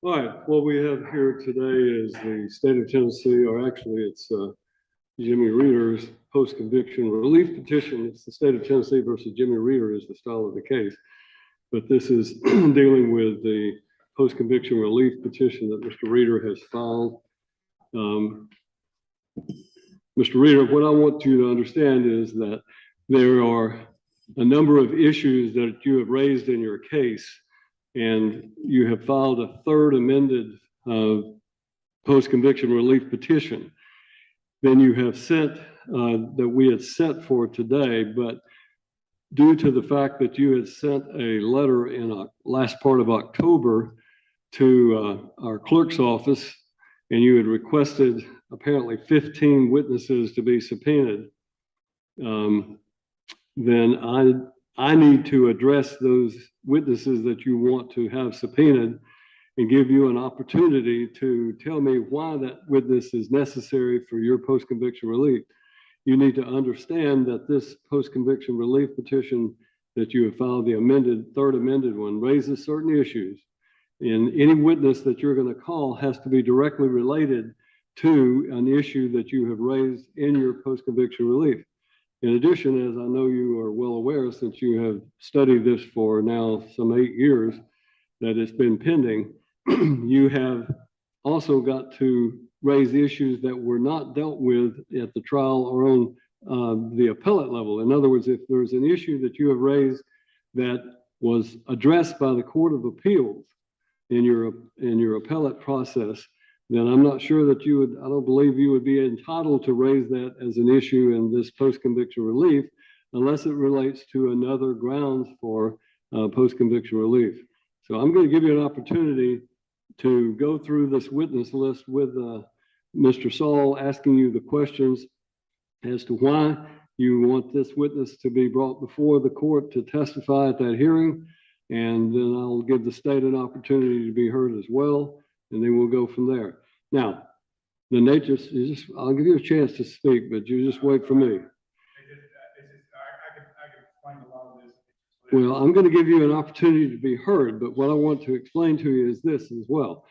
All right, what we have here today is the state of Tennessee, or actually it's Jimmy Reeder's post-conviction relief petition. It's the state of Tennessee versus Jimmy Reeder is the style of the case. But this is dealing with the post-conviction relief petition that Mr. Reeder has filed. Mr. Reeder, what I want you to understand is that there are a number of issues that you have raised in your case, and you have filed a third amended post-conviction relief petition. Then you have sent, that we had set for today, but due to the fact that you had sent a letter in the last part of October to our clerk's office, and you had requested apparently 15 witnesses to be subpoenaed, then I need to address those witnesses that you want to have subpoenaed and give you an opportunity to tell me why that witness is necessary for your post-conviction relief. You need to understand that this post-conviction relief petition that you have filed, the third amended one, raises certain issues. And any witness that you're going to call has to be directly related to an issue that you have raised in your post-conviction relief. In addition, as I know you are well aware, since you have studied this for now some 8 years that it's been pending, you have also got to raise issues that were not dealt with at the trial or on the appellate level. In other words, if there's an issue that you have raised that was addressed by the Court of Appeals in your appellate process, then I'm not sure that you would, I don't believe you would be entitled to raise that as an issue in this post-conviction relief unless it relates to another grounds for post-conviction relief. So I'm going to give you an opportunity to go through this witness list with Mr. Saul, asking you the questions as to why you want this witness to be brought before the court to testify at that hearing. And then I'll give the state an opportunity to be heard as well. And then we'll go from there. Now, the nature is I'll give you a chance to speak, but you just wait for me. I can explain a lot of this. Well, I'm going to give you an opportunity to be heard, but what I want to explain to you is this as well.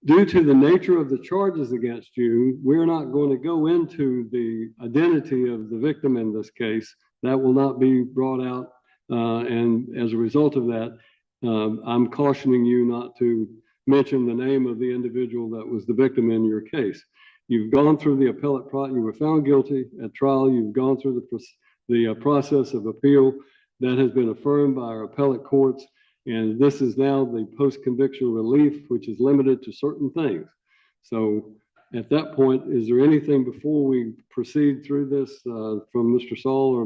Due to the nature of the charges against you, we're not going to go into the identity of the victim in this case. That will not be brought out. And as a result of that, I'm cautioning you not to mention the name of the individual that was the victim in your case. You've gone through the appellate process. You were found guilty at trial. You've gone through the process of appeal that has been affirmed by our appellate courts. And this is now the post-conviction relief, which is limited to certain things. So at that point, is there anything before we proceed through this from Mr. Saul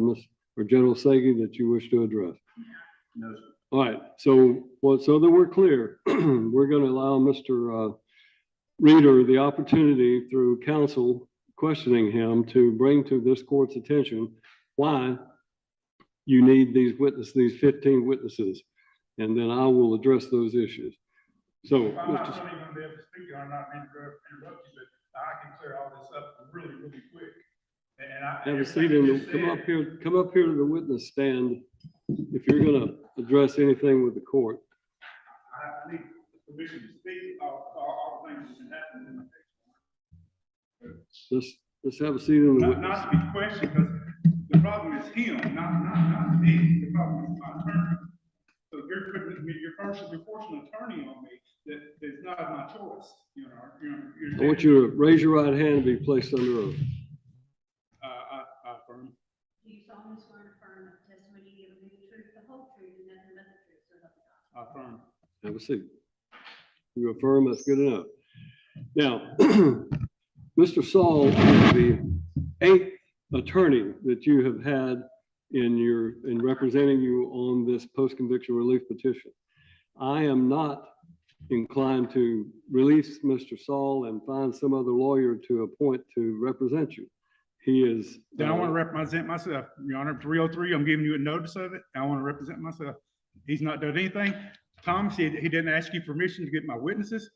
or General Sagi that you wish to address? No, sir. All right, so that we're clear, we're going to allow Mr. Reeder the opportunity through counsel questioning him to bring to this court's attention why you need these 15 witnesses, and then I will address those issues. So, I'm not really going to be able to speak. I'm not being interrupted, but I can clear all this up really, really quick. And I have a seat in the, come up here to the witness stand if you're going to address anything with the court. I need permission to speak all things that happen in my case. Just have a seat in the witness. Not to be questioned, because the problem is him, not me. The problem is my attorney. So you're forcing an attorney on me that's not my choice. I want you to raise your right hand and be placed under oath. I affirm. Do you solemnly swear and affirm that the testimony you give will be the truth, the whole truth, and nothing but the truth, so help you God? I affirm. Have a seat. You affirm, that's good enough. Now, Mr. Saul is the 8th attorney that you have had in representing you on this post-conviction relief petition. I am not inclined to release Mr. Saul and find some other lawyer to appoint to represent you. He is. Then I want to represent myself, Your Honor. 303, I'm giving you a notice of it. I want to represent myself. He's not done anything. Tom said he didn't ask you permission to get my witnesses.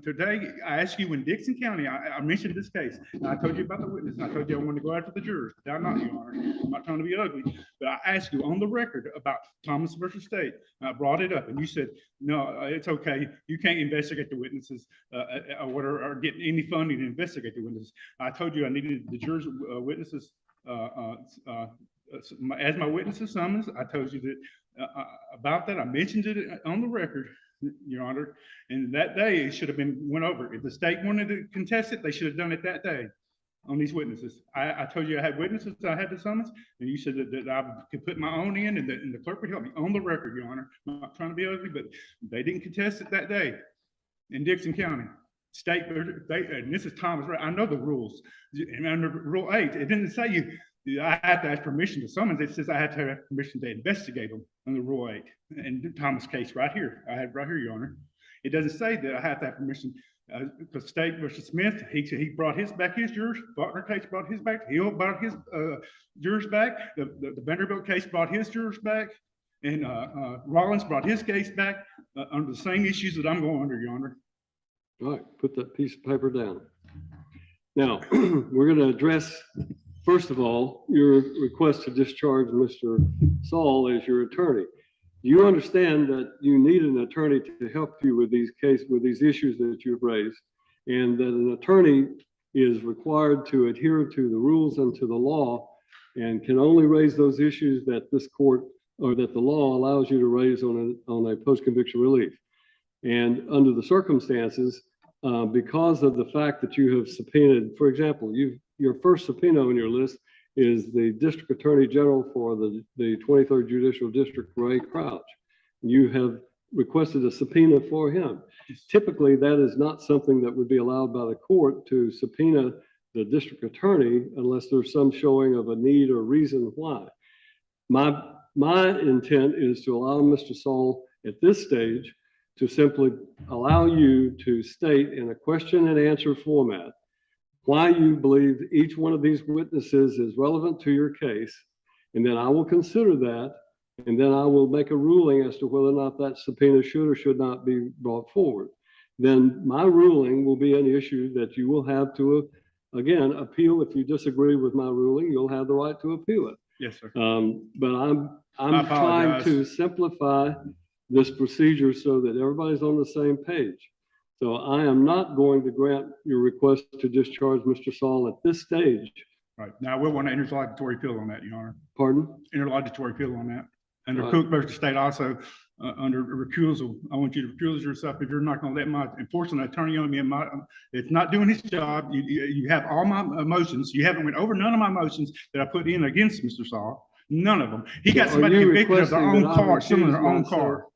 Today, I asked you in Dixon County, I mentioned this case. And I told you about the witness. I told you I wanted to go after the jurors. Did I not, Your Honor? I'm not trying to be ugly, but I asked you on the record about Thomas versus State. I brought it up and you said, no, it's okay. You can't investigate the witnesses or get any funding to investigate the witnesses. I told you I needed the jurors, witnesses, as my witnesses summons. I told you that about that. I mentioned it on the record, Your Honor, and that day it should have been went over. If the state wanted to contest it, they should have done it that day on these witnesses. I told you I had witnesses, I had the summons, and you said that I could put my own in, and the clerk would help me on the record, Your Honor. I'm not trying to be ugly, but they didn't contest it that day in Dixon County. State, and this is Thomas, right? I know the rules. And under Rule 8, it didn't say I had to ask permission to summons. It says I had to have permission to investigate them under Rule 8. And Thomas' case right here, I have right here, Your Honor. It doesn't say that I have to have permission because State versus Smith, he brought his back, his jurors. Faulkner case brought his back. Hill brought his jurors back. The Vanderbilt case brought his jurors back. And Rollins brought his case back under the same issues that I'm going under, Your Honor. All right, put that piece of paper down. Now, we're going to address, first of all, your request to discharge Mr. Saul as your attorney. You understand that you need an attorney to help you with these issues that you've raised, and that an attorney is required to adhere to the rules and to the law, and can only raise those issues that this court or that the law allows you to raise on a post-conviction relief. And under the circumstances, because of the fact that you have subpoenaed, for example, your first subpoena on your list is the District Attorney General for the 23rd Judicial District, Ray Crouch. You have requested a subpoena for him. Typically, that is not something that would be allowed by the court to subpoena the district attorney unless there's some showing of a need or reason why. My intent is to allow Mr. Saul at this stage to simply allow you to state in a question and answer format why you believe each one of these witnesses is relevant to your case, and then I will consider that, and then I will make a ruling as to whether or not that subpoena should or should not be brought forward. Then my ruling will be an issue that you will have to, again, appeal. If you disagree with my ruling, you'll have the right to appeal it. Yes, sir. But I'm trying to simplify this procedure so that everybody's on the same page. So I am not going to grant your request to discharge Mr. Saul at this stage. Right. Now, we want an interlocutory appeal on that, Your Honor. Pardon? Interlocutory appeal on that. Under Cook versus State also, under recusal, I want you to recuse yourself if you're not going to let my enforcement attorney on me. It's not doing his job. You have all my motions. You haven't went over none of my motions that I put in against Mr. Saul. None of them. He got somebody convicted of their own car, some of their own car.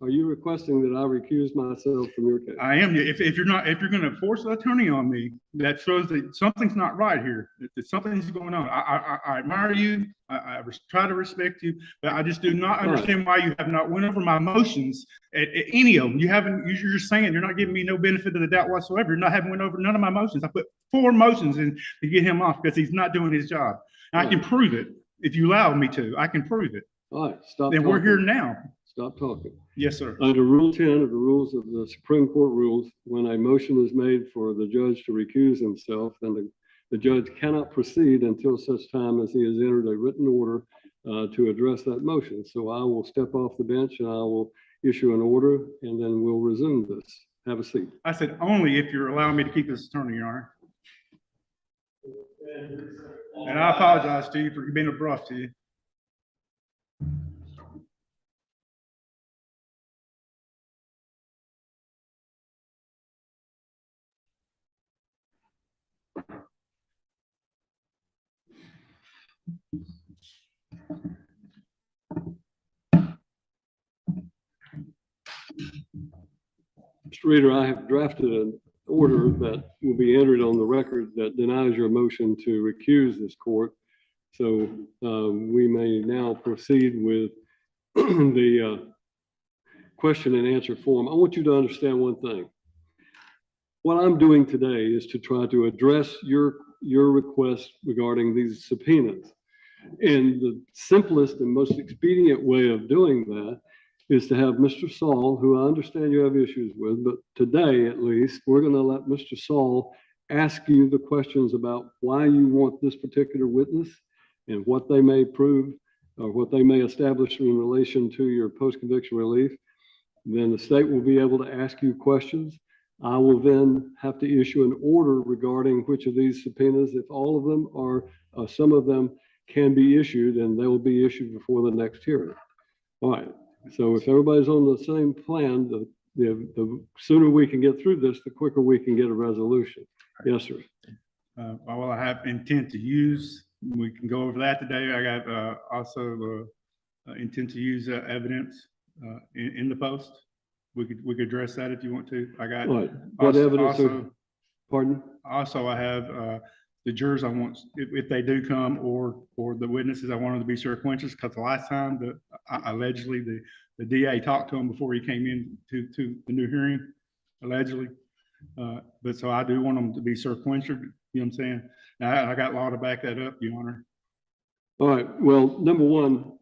Are you requesting that I recuse myself from your case? I am. If you're going to force an attorney on me, that shows that something's not right here. That something's going on. I admire you. I try to respect you, but I just do not understand why you have not went over my motions at any of them. You haven't. You're just saying you're not giving me no benefit of the doubt whatsoever. You're not having went over none of my motions. I put 4 motions in to get him off because he's not doing his job. I can prove it if you allow me to. I can prove it. All right. Stop. Then we're here now. Stop talking. Yes, sir. Under Rule 10 of the rules of the Supreme Court rules, when a motion is made for the judge to recuse himself, then the judge cannot proceed until such time as he has entered a written order to address that motion. So I will step off the bench and I will issue an order, and then we'll resume this. Have a seat. I said only if you're allowing me to keep this attorney, Your Honor. And I apologize to you for being abrupt to you. Mr. Reader, I have drafted an order that will be entered on the record that denies your motion to recuse this court. So we may now proceed with the question and answer form. I want you to understand one thing. What I'm doing today is to try to address your request regarding these subpoenas. And the simplest and most expedient way of doing that is to have Mr. Saul, who I understand you have issues with, but today at least, we're going to let Mr. Saul ask you the questions about why you want this particular witness and what they may prove or what they may establish in relation to your post-conviction relief. Then the state will be able to ask you questions. I will then have to issue an order regarding which of these subpoenas, if all of them or some of them can be issued, and they will be issued before the next hearing. All right. So if everybody's on the same plan, the sooner we can get through this, the quicker we can get a resolution. Yes, sir. Well, I have intent to use, we can go over that today. I got also intent to use evidence in the post. We could address that if you want to. I got what evidence? Pardon? Also, I have the jurors I want, if they do come, or the witnesses, I want them to be sequential, because the last time allegedly the DA talked to him before he came in to the new hearing, allegedly. But so I do want them to be sequential, you know what I'm saying? Now, I got law to back that up, Your Honor. All right. Well, number one,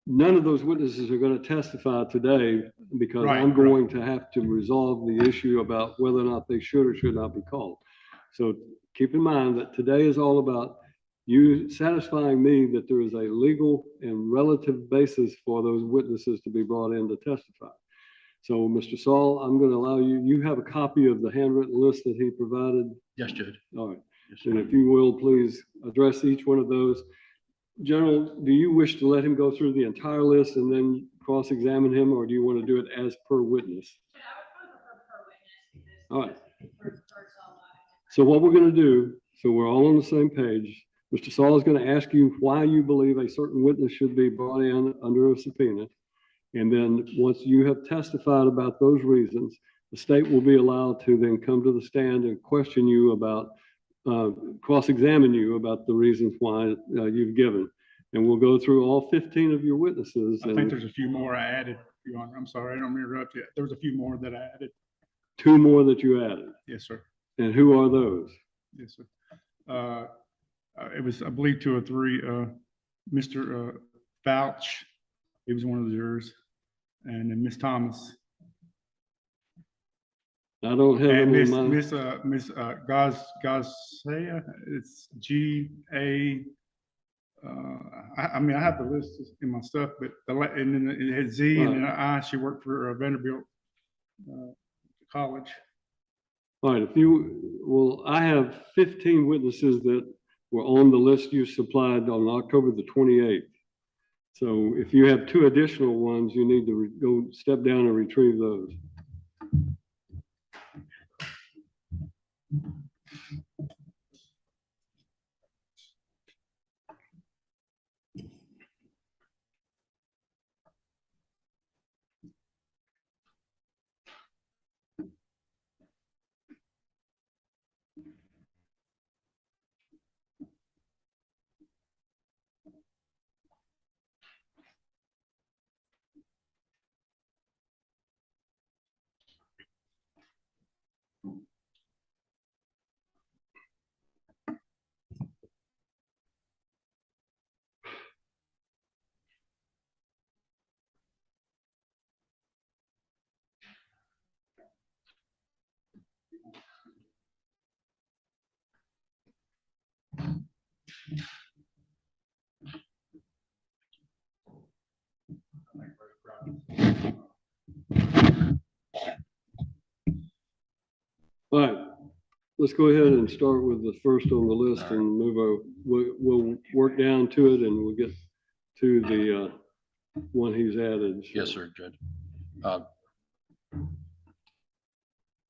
none of those witnesses are going to testify today because I'm going to have to resolve the issue about whether or not they should or should not be called. So keep in mind that today is all about you satisfying me that there is a legal and relative basis for those witnesses to be brought in to testify. So, Mr. Saul, I'm going to allow you, you have a copy of the handwritten list that he provided? Yes, Judge. All right. Yes, and if you will, please address each one of those. General, do you wish to let him go through the entire list and then cross-examine him, or do you want to do it as per witness? All right. So what we're going to do, so we're all on the same page, Mr. Saul is going to ask you why you believe a certain witness should be brought in under a subpoena. And then once you have testified about those reasons, the state will be allowed to then come to the stand and question you about, cross-examine you about the reasons why you've given. And we'll go through all 15 of your witnesses. I think there's a few more I added, Your Honor. I'm sorry, I don't mean to interrupt you. There was a few more that I added. 2 more that you added? Yes, sir. And who are those? Yes, sir. It was, I believe, 2 or 3. Mr. Fouch, he was one of the jurors, and then Miss Thomas. I don't have and them in mind. Miss Gazea, it's G-A. I mean, I have the list in my stuff, but and then it had Z and then I. She worked for Vanderbilt College. All right, if you, well, I have 15 witnesses that were on the list you supplied on October the 28th. So if you have 2 additional ones, you need to go step down and retrieve those. All right, let's go ahead and start with the first on the list and move over. We'll work down to it and we'll get to the one he's added. So. Yes, sir, Judge.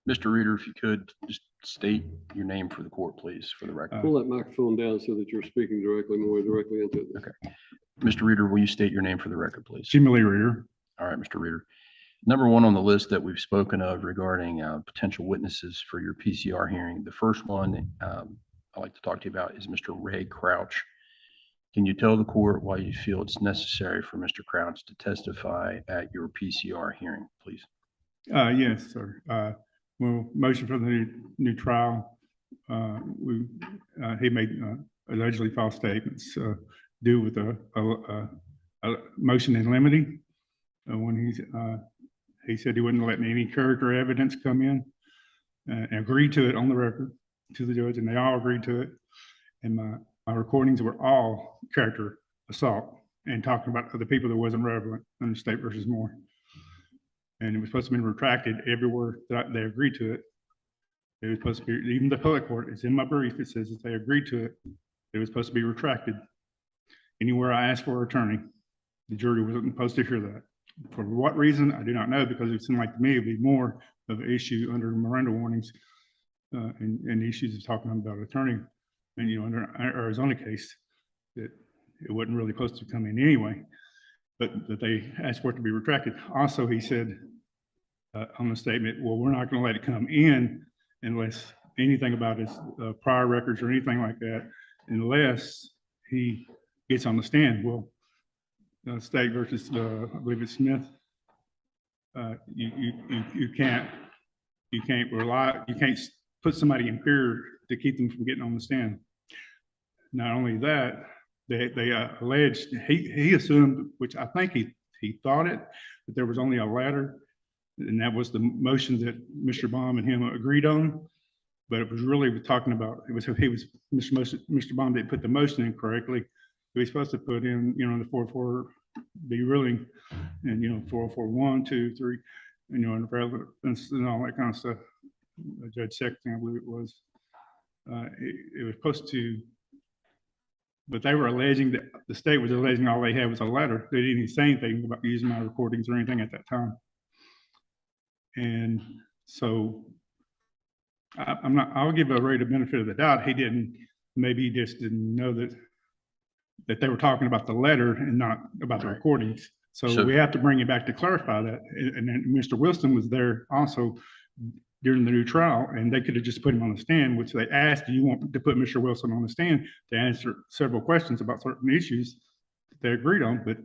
Mr. Reader, if you could just state your name for the court, please, for the record. Pull that microphone down so that you're speaking more directly into it. Okay. Mr. Reader, will you state your name for the record, please? Jimmy Lee Reader. All right, Mr. Reader. Number 1 on the list that we've spoken of regarding potential witnesses for your PCR hearing. The first one I'd like to talk to you about is Mr. Ray Crouch. Can you tell the court why you feel it's necessary for Mr. Crouch to testify at your PCR hearing, please? Yes, sir. Well, motion for the new trial. He made allegedly false statements due with a motion in limine. when he said he wouldn't let any character evidence come in, and agreed to it on the record to the judge, and they all agreed to it. And my recordings were all character assault and talking about other people that wasn't relevant under State versus Moore. And it was supposed to be retracted everywhere that they agreed to it. It was supposed to be, even the appellate court, it's in my brief, it says that they agreed to it. It was supposed to be retracted. Anywhere I asked for an attorney, the jury wasn't supposed to hear that. For what reason, I do not know, because it seemed like to me it'd be more of an issue under Miranda warnings and issues of talking about attorney. And, you know, under our Arizona case, that it wasn't really supposed to come in anyway, but that they asked for it to be retracted. Also, he said on the statement, well, we're not going to let it come in unless anything about his prior records or anything like that, unless he gets on the stand. Well, State versus, I believe it's Smith. You can't put somebody in fear to keep them from getting on the stand. Not only that, they alleged, he assumed, which I think he thought it, that there was only a letter, and that was the motion that Mr. Baum and him agreed on. But it was really talking about, Mr. Baum didn't put the motion in correctly. He was supposed to put in, you know, the 404B ruling, and, you know, 404(1), 2, 3, and, you know, and relevance and all that kind of stuff. Judge Sexton, I believe it was. It was supposed to, but they were alleging that the state was alleging all they had was a letter. They didn't even say anything about using my recordings or anything at that time. And so I'll give Ray the benefit of the doubt. Maybe he just didn't know that they were talking about the letter and not about the recordings. So we have to bring it back to clarify that. And then Mr. Wilson was there also during the new trial, and they could have just put him on the stand, which they asked, do you want to put Mr. Wilson on the stand to answer several questions about certain issues that they agreed on, but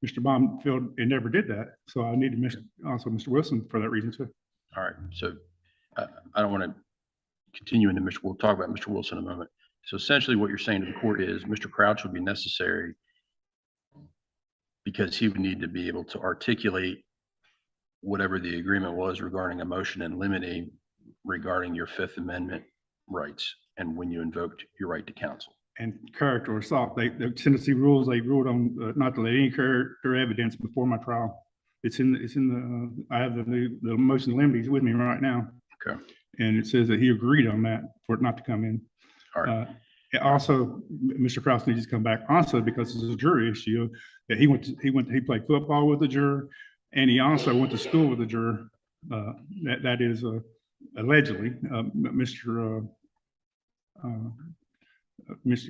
Mr. Baum felt it never did that. So I need to also Mr. Wilson for that reason too. All right. So I don't want to continue into we'll talk about Mr. Wilson in a moment. So essentially what you're saying to the court is Mr. Crouch would be necessary because he would need to be able to articulate whatever the agreement was regarding a motion in limine regarding your Fifth Amendment rights and when you invoked your right to counsel. And character assault, the Tennessee rules, they ruled on not to let any character evidence before my trial. It's in the I have the motion in limine with me right now. Okay. And it says that he agreed on that for it not to come in. All right. Also, Mr. Krause needs to come back also because it's a jury issue that he played football with the juror, and he went to school with the juror. That is allegedly Mr.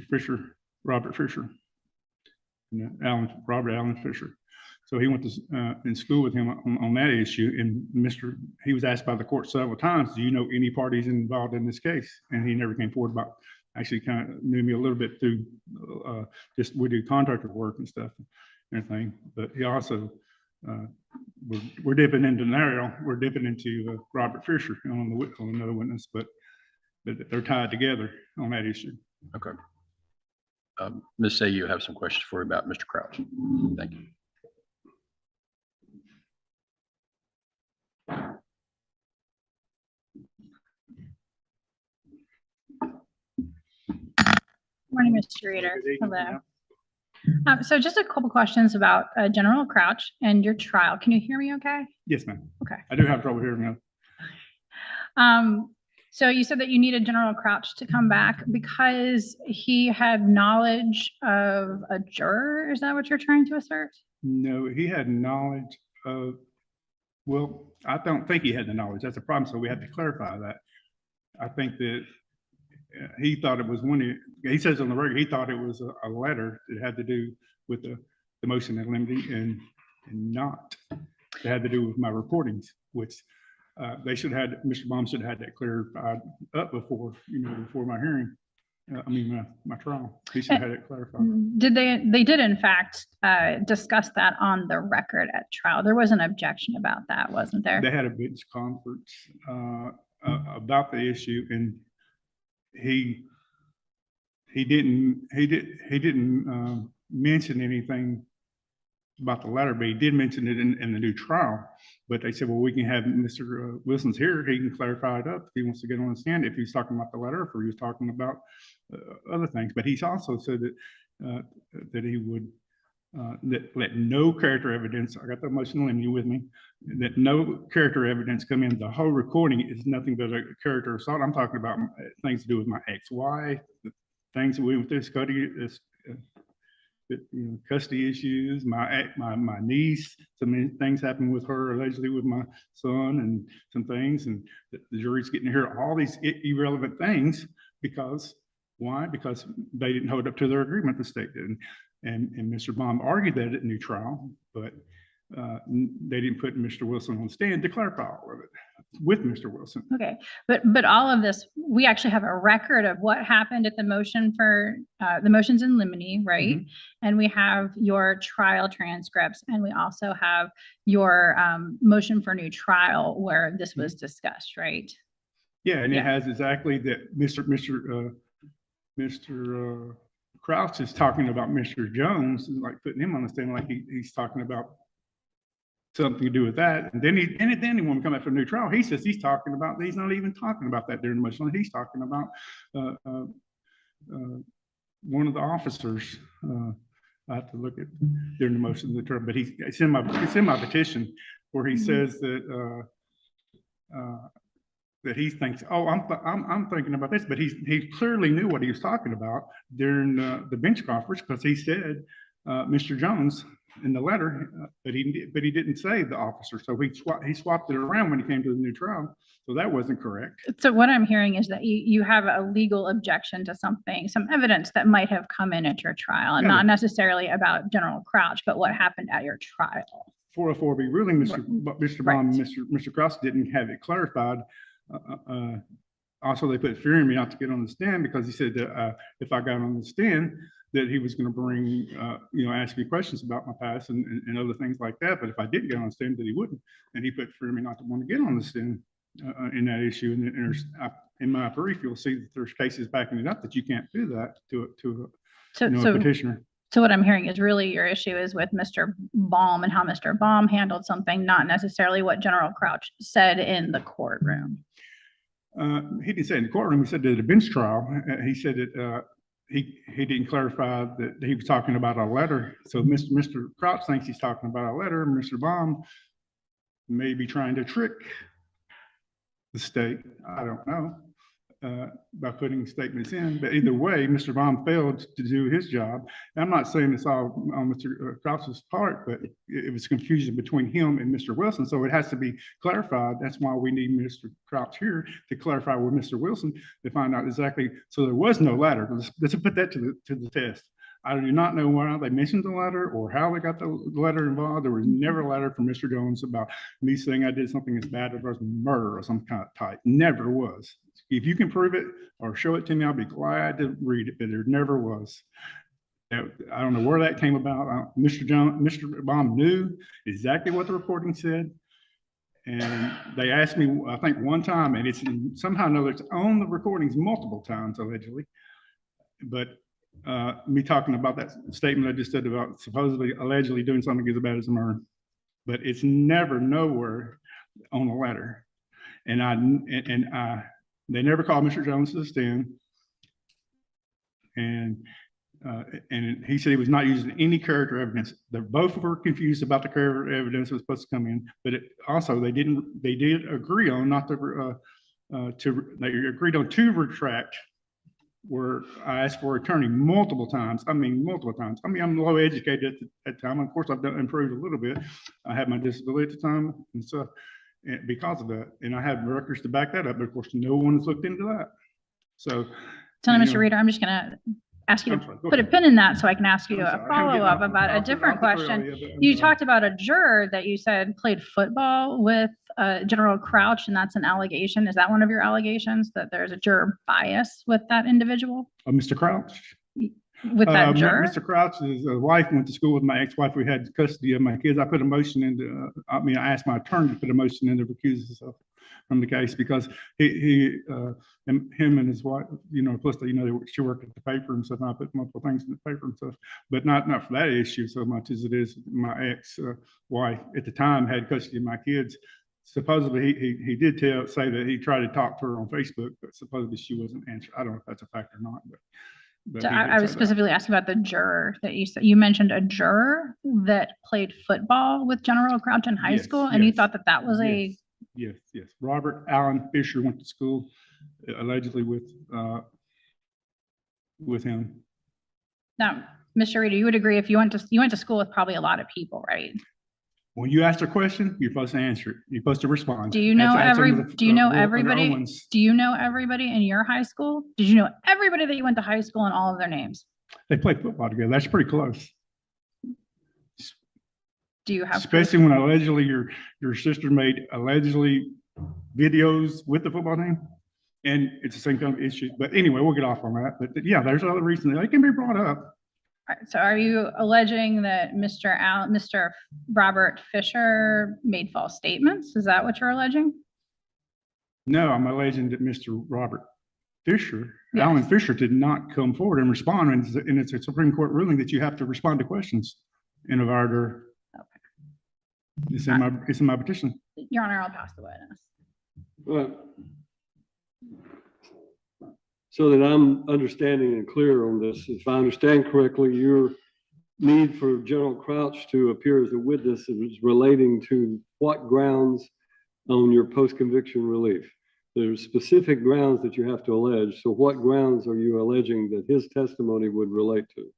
Fisher, Robert Fisher, Robert Allen Fisher. So he went to in school with him on that issue, and he was asked by the court several times, do you know any parties involved in this case? And he never came forward about, actually kind of knew me a little bit through just we do contractor work and stuff and everything. But he also, we're dipping into Nariel, we're dipping into Robert Fisher on another witness, but they're tied together on that issue. Okay. Ms. Say you have some questions for you about Mr. Crouch. Thank you. Morning, Mr. Reader. Hello. So just a couple questions about General Crouch and your trial. Can you hear me okay? Yes, ma'am. Okay. I do have trouble hearing you. So you said that you needed General Crouch to come back because he had knowledge of a juror. Is that what you're trying to assert? No, he had knowledge of, well, I don't think he had the knowledge. That's a problem. So we have to clarify that. I think that he thought it was he says on the record, he thought it was a letter that had to do with the motion in limine and not. It had to do with my recordings, which they should have had, Mr. Baum should have had that cleared up before, before my hearing. My trial. He should have had it clarified. They did in fact discuss that on the record at trial. There was an objection about that, wasn't there? They had a bench conference about the issue, and he didn't mention anything about the letter, but he did mention it in the new trial. But they said, well, we can have Mr. Wilson's here. He can clarify it up if he wants to get on the stand, if he's talking about the letter, or if he was talking about other things. But he's also said that that he would let no character evidence, I got the motion in limine with me, that no character evidence come in. The whole recording is nothing but a character assault. I'm talking about things to do with my ex-wife, things that we went through, custody issues, my niece, some things happened with her allegedly with my son, and some things, and the jury's getting to hear all these irrelevant things because why? Because they didn't hold up to their agreement, the state did. And Mr. Baum argued that at new trial, but they didn't put Mr. Wilson on the stand to clarify all of it with Mr. Wilson. Okay, but all of this, we actually have a record of what happened at the motion for the motions in limine, right? Mhm. And we have your trial transcripts, and we also have your motion for new trial where this was discussed, right? Yeah, and Yeah. it has exactly that Mr. Crouch is talking about Mr. Jones, like putting him on the stand, like he's talking about something to do with that. And then then when we come after a new trial, he says he's not even talking about that during the motion. He's talking about one of the officers. I have to look at during the motion of the trial, but it's in my petition where he says that that he thinks, oh, I'm thinking about this, but he clearly knew what he was talking about during the bench conference, because he said Mr. Jones in the letter, but he didn't say the officer, so he swapped it around when he came to the new trial, so that wasn't correct. So what I'm hearing is that you have a legal objection to something, some evidence that might have come in at your trial, and Yeah. not necessarily about General Crouch, but what happened at your trial. 404B ruling, Mr. Baum, Right. Mr. Cross didn't have it clarified. Also, they put fear in me not to get on the stand because he said that if I got on the stand, that he was going to bring, ask me questions about my past and other things like that. But if I didn't get on the stand, that he wouldn't. And he put fear in me not to want to get on the stand in that issue. And in my brief, you'll see that there's cases backing it up that you can't do that to a petitioner. So what I'm hearing is really your issue is with Mr. Baum and how Mr. Baum handled something, not necessarily what General Crouch said in the courtroom. He didn't say in the courtroom. He said that at a bench trial, he said that he didn't clarify that he was talking about a letter. So Mr. Crouch thinks he's talking about a letter. Mr. Baum may be trying to trick the state. I don't know. By putting statements in, but either way, Mr. Baum failed to do his job. And I'm not saying it's all on Mr. Crouch's part, but it was confusion between him and Mr. Wilson, so it has to be clarified. That's why we need Mr. Crouch here to clarify with Mr. Wilson to find out exactly. So there was no letter. Let's put that to the test. I do not know why they mentioned the letter or how they got the letter involved. There was never a letter from Mr. Jones about me saying I did something as bad as murder or some kind of type. Never was. If you can prove it or show it to me, I'll be glad to read it, but there never was. I don't know where that came about. Mr. Baum knew exactly what the recording said. And they asked me, I think one time, and it's somehow or another, it's on the recordings multiple times, allegedly. But me talking about that statement I just said about supposedly, allegedly doing something as bad as a murder, but it's never nowhere on a letter. And they never called Mr. Jones to the stand. And he said he was not using any character evidence. They both were confused about the character evidence that was supposed to come in, but they did agree on not to, they agreed on to retract where I asked for attorney multiple times. I mean, multiple times. I mean, I'm low educated at the time. Of course, I've improved a little bit. I had my disability at the time and stuff because of that. And I have records to back that up, but of course, no one's looked into that. So, Mr. Reader, I'm just going to ask you to put a pin in that so I can ask you a follow-up about a different question. You talked about a juror that you said played football with General Crouch, and that's an allegation. Is that one of your allegations, that there's a juror bias with that individual? Mr. Crouch? with that juror? Mr. Crouch's wife went to school with my ex-wife. We had custody of my kids. I put a motion into, I asked my attorney to put a motion in to recuse himself from the case because him and his wife, plus, she worked at the paper and stuff. And I put multiple things in the paper and stuff, but not for that issue so much as it is my ex-wife at the time had custody of my kids. Supposedly he did say that he tried to talk to her on Facebook, but supposedly she wasn't answering. I don't know if that's a fact or not, but So I was specifically asking about the juror that you said. You mentioned a juror that played football with General Crouch in high school, and you thought that was a... Yes. Robert Allen Fisher went to school allegedly with him. Now, Mr. Reader, you would agree if you went to school with probably a lot of people, right? When you ask a question, you're supposed to answer it. You're supposed to respond. Do you know everybody? Do you know everybody in your high school? Did you know everybody that you went to high school and all of their names? They played football together. That's pretty close. Do you have especially when allegedly your sister made allegedly videos with the football team, and it's the same kind of issue. But anyway, we'll get off on that. But yeah, there's other reasons they can be brought up. All right, so are you alleging that Mr. Robert Fisher made false statements? Is that what you're alleging? No, I'm alleging that Mr. Robert Fisher, Alan Fisher, did not come forward and respond. And it's a Supreme Court ruling that you have to respond to questions in a order. Okay. It's in my petition. Your Honor, I'll pass the witness. Well, so that I'm understanding and clear on this, if I understand correctly, your need for General Crouch to appear as a witness is relating to what grounds on your post-conviction relief? There's specific grounds that you have to allege. So what grounds are you alleging that his testimony would relate to?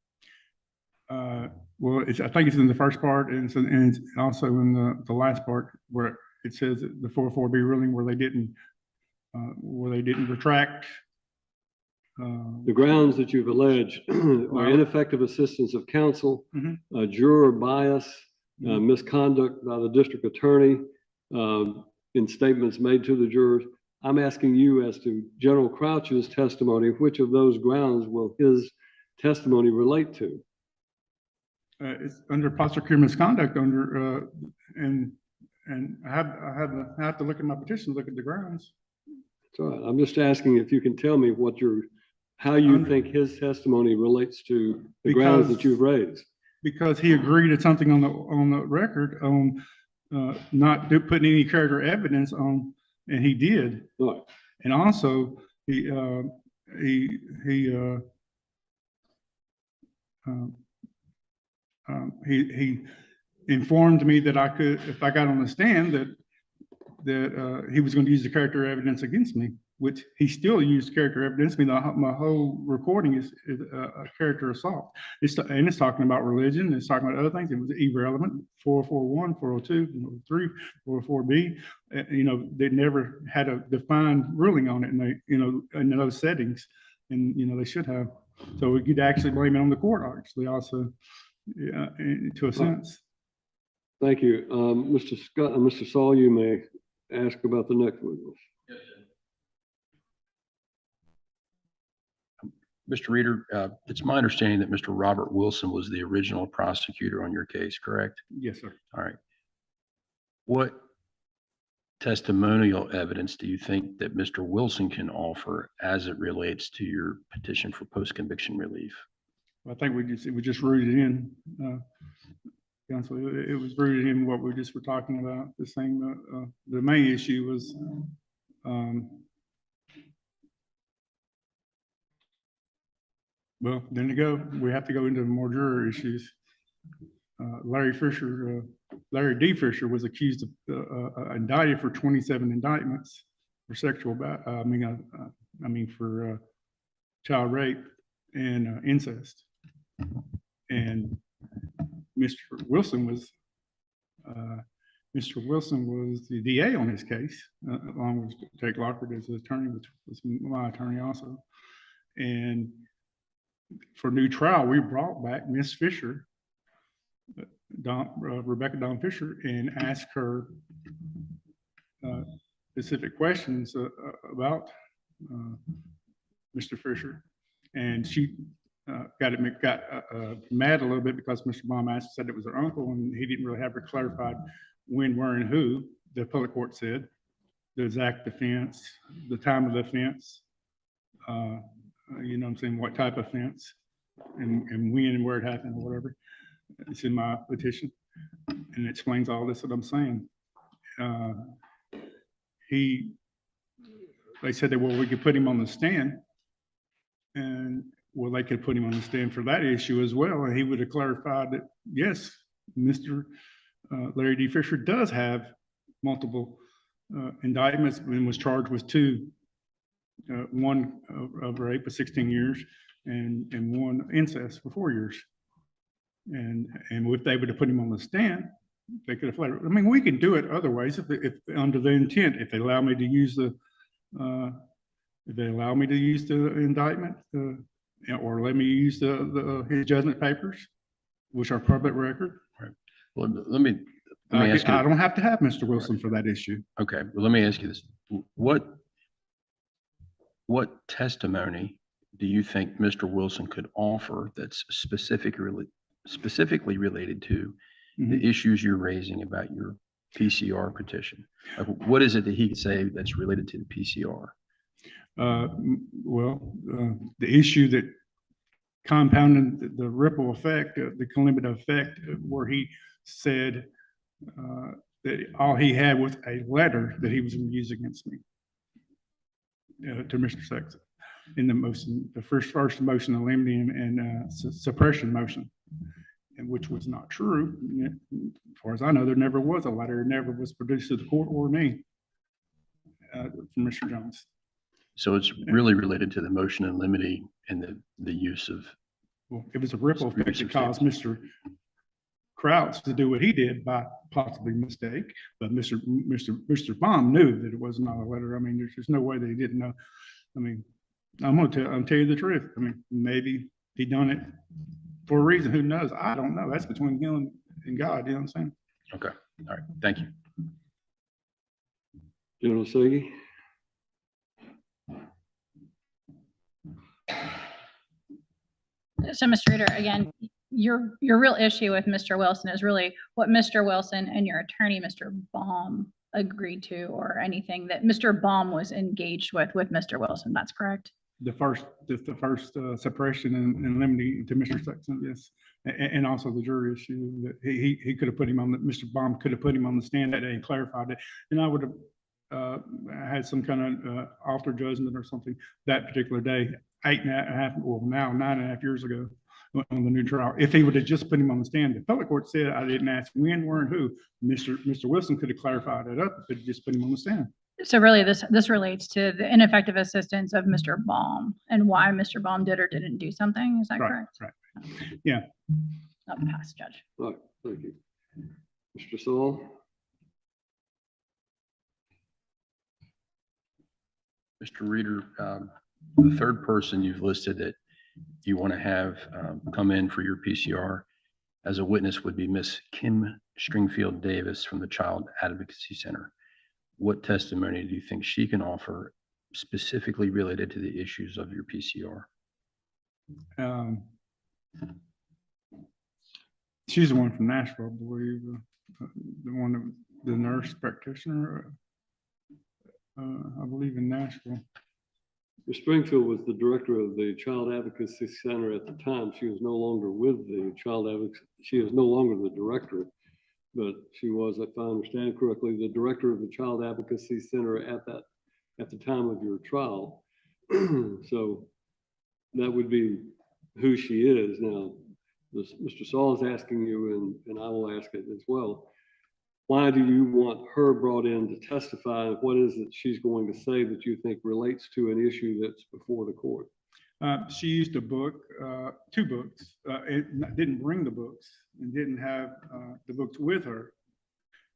Well, I think it's in the first part, and it's also in the last part where it says the 404B ruling where they didn't retract. The grounds that you've alleged are ineffective assistance of counsel, juror bias, misconduct by the district attorney in statements made to the jurors. I'm asking you as to General Crouch's testimony, which of those grounds will his testimony relate to? It's under prosecutor misconduct and I have to look at my petition, look at the grounds. That's all right. I'm just asking if you can tell me how you think his testimony relates to the grounds that you've raised. Because he agreed to something on the record on not putting any character evidence on, and he did. Right. And also he informed me that I could, if I got on the stand, that he was going to use the character evidence against me, which he still used character evidence against me. My whole recording is a character assault. It's talking about religion. It's talking about other things. It was irrelevant. 441, 402, 403, 404B. They never had a defined ruling on it, and they, in those settings, and they should have. So we could actually blame it on the court, actually, also, to a sense. Thank you. Mr. Scott, Mr. Saul, you may ask about the next witness. Yes, Mr. Reader, it's my understanding that Mr. Robert Wilson was the original prosecutor on your case, correct? Yes, sir. All right. What testimonial evidence do you think that Mr. Wilson can offer as it relates to your petition for post-conviction relief? I think it was just rooted in, counsel. It was rooted in what we just were talking about. The same, the main issue was, well, then we have to go into more juror issues. Larry D. Fisher was accused of, indicted for 27 indictments for sexual, for child rape and incest. And Mr. Wilson was the DA on his case, along with Jake Lockwood as the attorney, which was my attorney also. And for new trial, we brought back Miss Fisher, Rebecca Dawn Fisher, and asked her specific questions about Mr. Fisher. And she got mad a little bit because Mr. Baum said it was her uncle, and he didn't really have her clarified when, where, and who. The appellate court said the exact offense, the time of the offense, you know what I'm saying, what type of offense, and when and where it happened or whatever. It's in my petition, and it explains all this that I'm saying. They said that, well, we could put him on the stand, and well, they could put him on the stand for that issue as well, and he would have clarified that, yes, Mr. Larry D. Fisher does have multiple indictments and was charged with 2, one of rape for 16 years and one incest for 4 years. And if they would have put him on the stand, they could have fled. I mean, we can do it other ways if under the intent, if they allow me to use the indictment, or let me use his judgment papers, which are public record. Right. Well, let me ask you. I don't have to have Mr. Wilson for that issue. Okay. Well, let me ask you this. What testimony do you think Mr. Wilson could offer that's specifically related to the issues you're raising about your PCR petition? Like, what is it that he could say that's related to the PCR? The issue that compounded the ripple effect, the cumulative effect, where he said that all he had was a letter that he was going to use against me to Mr. Sexton in the first motion, the limiting and suppression motion, and which was not true. As far as I know, there never was a letter. It never was produced to the court or me from Mr. Jones. So it's really related to the motion in limine and the use of. Well, it was a ripple effect that caused Mr. Crouch to do what he did by possibly mistake, but Mr. Baum knew that it was not a letter. I mean, there's just no way that he didn't know. I mean, I'm tell you the truth. I mean, maybe he done it for a reason. Who knows? I don't know. That's between him and God. You know what I'm saying? Okay. All right. Thank you. General Sagi. So, Mr. Reader, again, your real issue with Mr. Wilson is really what Mr. Wilson and your attorney, Mr. Baum, agreed to, or anything that Mr. Baum was engaged with Mr. Wilson. That's correct? The first suppression and limiting to Mr. Sexton, yes. And also the jury issue that he could have put him on, Mr. Baum could have put him on the stand that day and clarified it. And I would have had some kind of altered judgment or something that particular day, 9.5 years ago on the new trial. If he would have just put him on the stand, the appellate court said I didn't ask when, where, and who. Mr. Wilson could have clarified it up if he just put him on the stand. So really, this relates to the ineffective assistance of Mr. Baum and why Mr. Baum did or didn't do something. Is that correct? Right. Yeah. I'll pass, Judge. All right, thank you. Mr. Saul. Mr. Reader, the third person you've listed that you want to have come in for your PCR as a witness would be Miss Kim Stringfield Davis from the Child Advocacy Center. What testimony do you think she can offer specifically related to the issues of your PCR? She's the one from Nashville, I believe, the nurse practitioner, I believe, in Nashville. Ms. Springfield was the director of the Child Advocacy Center at the time. She was no longer with the Child Advocacy. She is no longer the director, but she was, if I understand correctly, the director of the Child Advocacy Center at the time of your trial. So that would be who she is. Now, Mr. Saul is asking you, and I will ask it as well. Why do you want her brought in to testify? What is it she's going to say that you think relates to an issue that's before the court? She used a book, 2 books, and didn't bring the books and didn't have the books with her.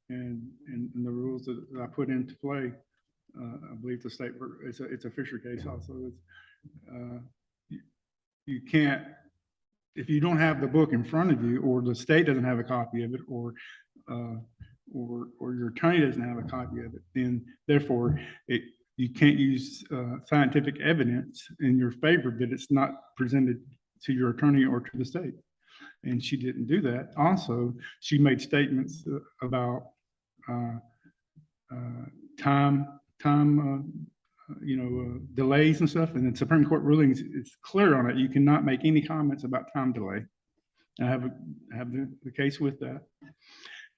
And the rules that I put into play, I believe the state, it's a Fisher case also. You can't, if you don't have the book in front of you, or the state doesn't have a copy of it, or your attorney doesn't have a copy of it, then therefore you can't use scientific evidence in your favor that it's not presented to your attorney or to the state. And she didn't do that. Also, she made statements about delays and stuff. And the Supreme Court rulings, it's clear on it. You cannot make any comments about time delay. I have the case with that.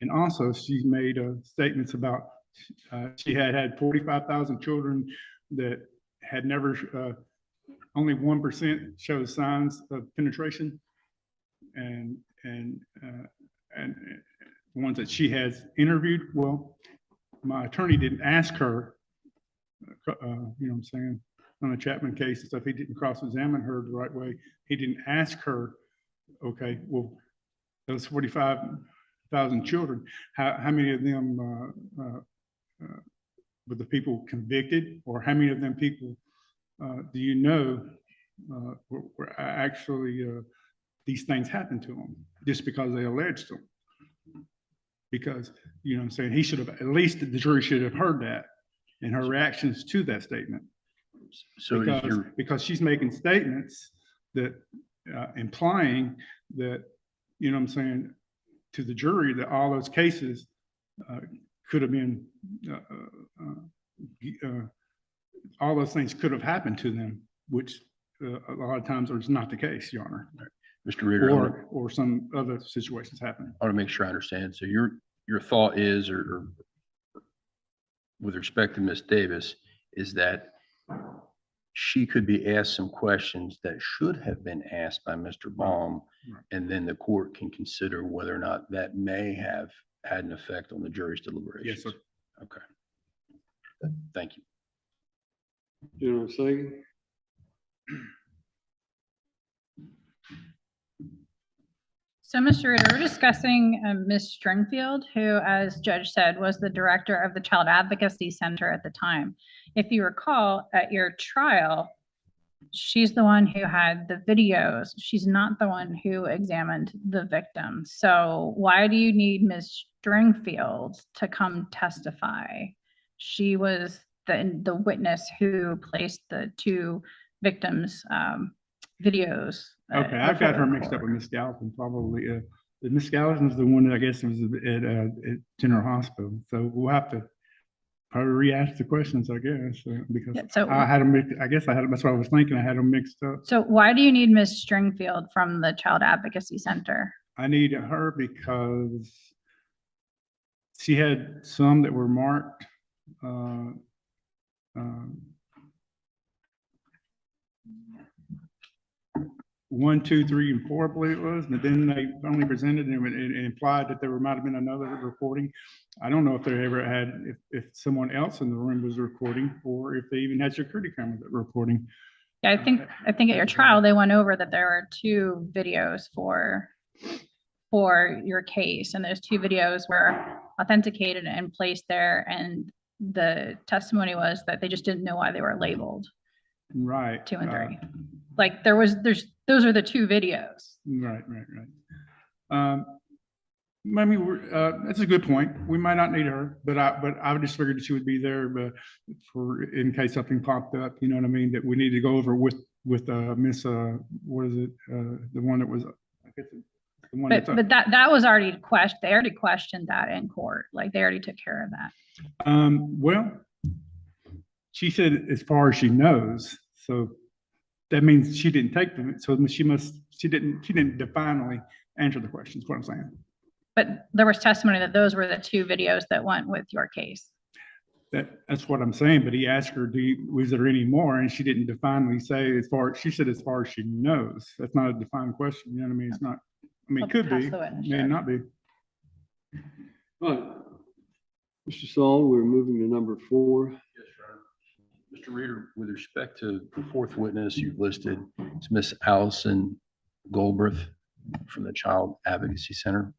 And also, she made statements about she had 45,000 children that had never, only 1% showed signs of penetration, and ones that she has interviewed. Well, my attorney didn't ask her, you know what I'm saying, on the Chapman case and stuff, he didn't cross-examine her the right way. He didn't ask her, okay, well, those 45,000 children, how many of them were the people convicted, or how many of them people do you know were actually these things happened to them just because they alleged them? Because, you know what I'm saying, he should have, at least the jury should have heard that and her reactions to that statement. So because she's making statements that implying that, you know what I'm saying, to the jury, that all those cases could have been, all those things could have happened to them, which a lot of times is not the case, Your Honor. Right. Mr. Reeder, or some other situations happen. I want to make sure I understand. So your thought is, or with respect to Ms. Davis, is that she could be asked some questions that should have been asked by Mr. Baum, Right. and then the court can consider whether or not that may have had an effect on the jury's deliberations. Yes, sir. Okay. Thank you. General Sagan? So, Mr. Ritter, we're discussing Ms. Stringfield, who, as Judge said, was the director of the Child Advocacy Center at the time. If you recall, at your trial, she's the one who had the videos. She's not the one who examined the victim. So why do you need Ms. Stringfield to come testify? She was the witness who placed the two victims' videos. Okay, I've got her mixed up with Miss Gallatin, probably. Miss Gallatin's the one that I guess was at General Hospital. So we'll have to probably re-ask the questions, I guess, because Yeah, so, I had them mixed. I guess that's what I was thinking. I had them mixed up. so why do you need Ms. Stringfield from the Child Advocacy Center? I need her because she had some that were marked 1, 2, 3, and 4, I believe it was, but then they only presented and it implied that there might have been another recording. I don't know if they ever had, if someone else in the room was recording, or if they even had security cameras that were recording. Yeah, I think at your trial, they went over that there were 2 videos for your case, and those 2 videos were authenticated and placed there, and the testimony was that they just didn't know why they were labeled. Right. 2 and 3. Like those are the 2 videos. Right. I mean, that's a good point. We might not need her, but I just figured that she would be there, but for in case something popped up, you know what I mean, that we need to go over with Miss what is it? The one that was, I guess the one. But that was already questioned. They already questioned that in court. Like they already took care of that. Well, she said as far as she knows, so that means she didn't take them. So she didn't definitely answer the questions, what I'm saying. But there was testimony that those were the 2 videos that went with your case. That's what I'm saying. But he asked her, was there any more? And she didn't definitely say she said as far as she knows. That's not a defined question. You know what I mean? It's not, I mean, it could be, may not be. All right. Mr. Saul, we're moving to number 4. Yes, sir. Mr. Reeder, with respect to the 4th witness you've listed, it's Miss Allison Goldberth from the Child Advocacy Center.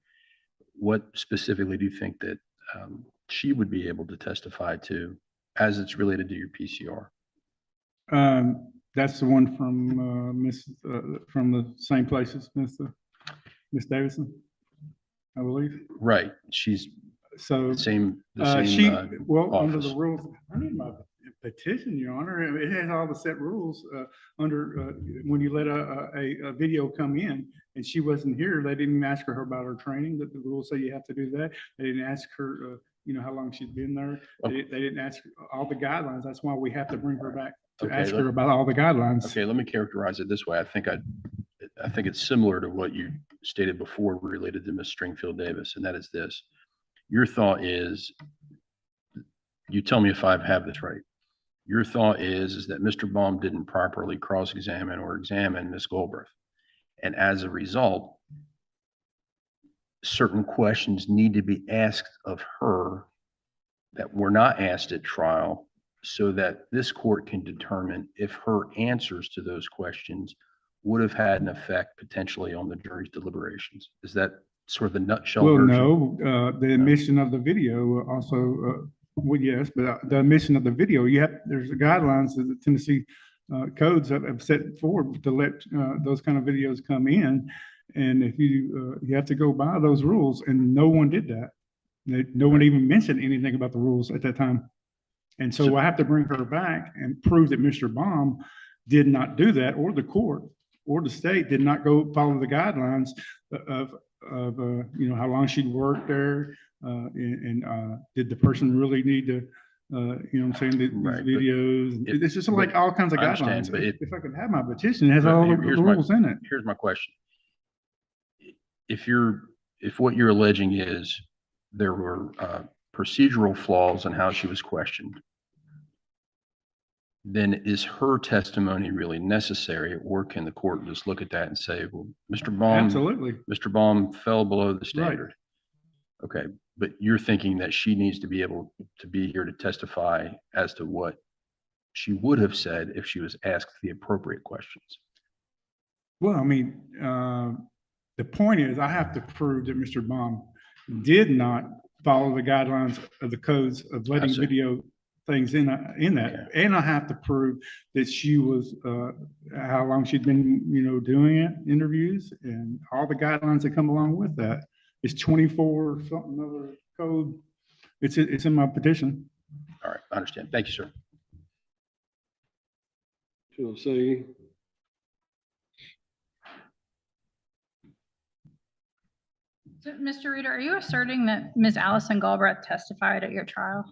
What specifically do you think that she would be able to testify to as it's related to your PCR? That's the one from from the same place as Miss Davison, I believe. Right. She's so the same well, under office. the rules, I need my petition, Your Honor. It has all the set rules under when you let a video come in and she wasn't here. They didn't ask her about her training. That the rules say you have to do that. They didn't ask her, how long she'd been there. They didn't ask all the guidelines. That's why we have to bring her back to ask her about all the guidelines. Okay, let me characterize it this way. I think it's similar to what you stated before related to Ms. Stringfield Davis, and that is this. Your thought is, you tell me if I have this right. Your thought is that Mr. Baum didn't properly cross-examine or examine Ms. Goldberg. And as a result, certain questions need to be asked of her that were not asked at trial so that this court can determine if her answers to those questions would have had an effect potentially on the jury's deliberations. Is that sort of the nutshell Well, version? no, the omission of the video also, well, yes, but the omission of the video, there's guidelines that the Tennessee codes have set forward to let those kind of videos come in. And if you have to go by those rules, and no one did that. No one even mentioned anything about the rules at that time. And so I have to bring her back and prove that Mr. Baum did not do that, or the court or the state did not go follow the guidelines of how long she'd worked there, and did the person really need to, these videos. It's just like all kinds of guidelines. But if I could have my petition, it has all the rules in it. Here's my question. If what you're alleging is there were procedural flaws in how she was questioned, then is her testimony really necessary, or can the court just look at that and say, well, Mr. Baum, Absolutely. Mr. Baum fell below the standard. Right. Okay. But you're thinking that she needs to be able to be here to testify as to what she would have said if she was asked the appropriate questions. Well, I mean, the point is I have to prove that Mr. Baum did not follow the guidelines of the codes of letting video things in that. Yeah. And I have to prove that she was, how long she'd been, doing it, interviews, and all the guidelines that come along with that. It's 24 something other code. It's in my petition. All right, I understand. Thank you, sir. She'll say. So, Mr. Reader, are you asserting that Ms. Allison Galbraith testified at your trial?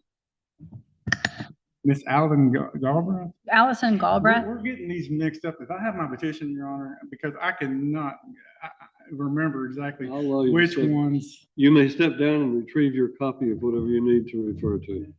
Miss Alvin Galbraith? Allison Galbraith? We're getting these mixed up. If I have my petition, Your Honor, because I cannot remember exactly which ones. You may step down and retrieve your copy of whatever you need to refer to.